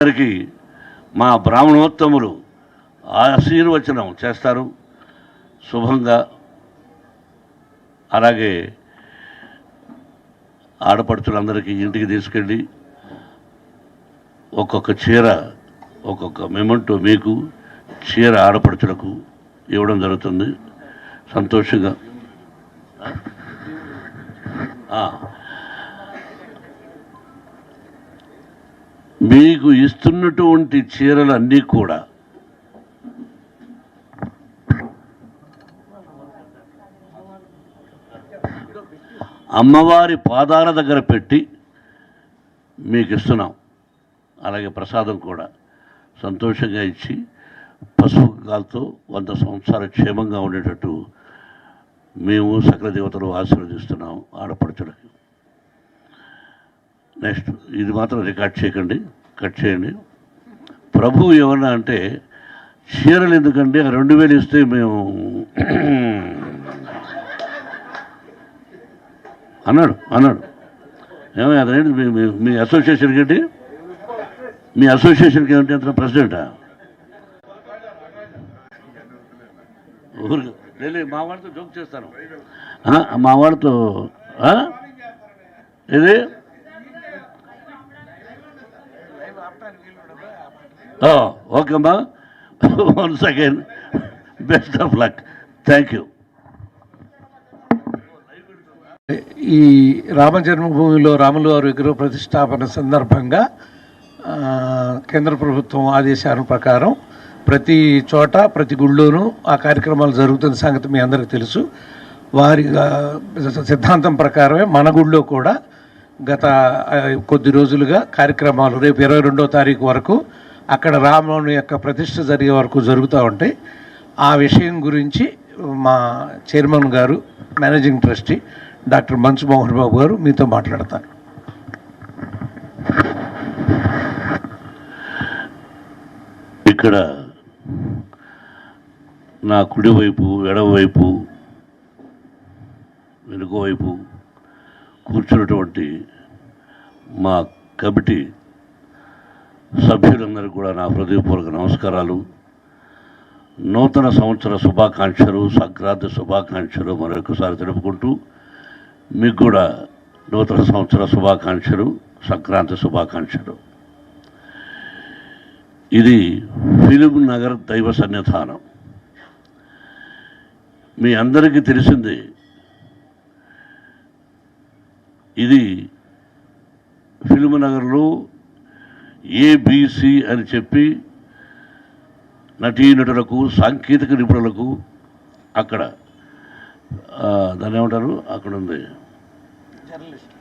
అందరికీ మా బ్రాహ్మణోత్తములు ఆశీర్వచనం చేస్తారు శుభంగా. అలాగే ఆడపడుచులందరికీ ఇంటికి తీసుకెళ్ళి ఒక్కొక్క చీర, ఒక్కొక్క మెమెంటో మీకు చీర ఆడపడుచులకు ఇవ్వడం జరుగుతుంది. సంతోషంగా మీకు ఇస్తున్నటువంటి చీరలన్నీ కూడా అమ్మవారి పాదాల దగ్గర పెట్టి మీకు ఇస్తున్నాం. అలాగే ప్రసాదం కూడా సంతోషంగా ఇచ్చి పసుపు కాలతో 100 సంవత్సరాలు క్షేమంగా ఉండేటట్టు మేము సకల దేవతలు ఆశీర్వదిస్తున్నాం ఆడపడుచులకి. నెక్స్ట్ ఇది మాత్రం రికార్డ్ చేయకండి, కట్ చేయండి. ప్రభు ఏమన్నా అంటే చీరలు ఎందుకండి, 2000 ఇస్తే మేము అన్నాడు ఏమో అదేంటి మీ అసోసియేషన్కి ఏంటి, మీ అసోసియేషన్కి ఏమిటి అంత ప్రెసిడెంటా? ఊరికి వెళ్ళి మా వాడితో జోక్ చేస్తాను, మా వాడితో ఇది ఓకే అమ్మా. Once again best of luck. Thank you. ఈ రామ జన్మభూమిలో రాములు వారి విగ్రహ ప్రతిష్టాపన సందర్భంగా కేంద్ర ప్రభుత్వం ఆదేశాల ప్రకారం ప్రతి చోట ప్రతి గుళ్ళోనూ ఆ కార్యక్రమాలు జరుగుతున్న సంగతి మీ అందరికీ తెలుసు. వారి సిద్ధాంతం ప్రకారమే మన గుళ్ళో కూడా గత కొద్ది రోజులుగా కార్యక్రమాలు రేపు 22వ తారీఖు వరకు అక్కడ రాముని యొక్క ప్రతిష్ఠ జరిగే వరకు జరుగుతూ ఉంటాయి. ఆ విషయం గురించి మా చైర్మన్ గారు, మేనేజింగ్ ట్రస్టీ డాక్టర్ మంచు మోహన్ బాబు గారు మీతో మాట్లాడతారు. ఇక్కడ నా కుడివైపు, ఎడమవైపు, వెనుక వైపు కూర్చున్నటువంటి మా కమిటీ సభ్యులందరూ కూడా నా హృదయపూర్వక నమస్కారాలు. నూతన సంవత్సర శుభాకాంక్షలు, సంక్రాంతి శుభాకాంక్షలు మరొకసారి తెలుపుకుంటూ మీకు కూడా నూతన సంవత్సర శుభాకాంక్షలు, సంక్రాంతి శుభాకాంక్షలు. ఇది ఫిలిం నగర్ దైవ సన్నిధానం. మీ అందరికీ తెలిసింది, ఇది ఫిలిం నగర్లో ABC అని చెప్పి నటీనటులకు, సాంకేతిక నిపుణులకు అక్కడ దాన్ని ఏమంటారు, అక్కడ ఉంది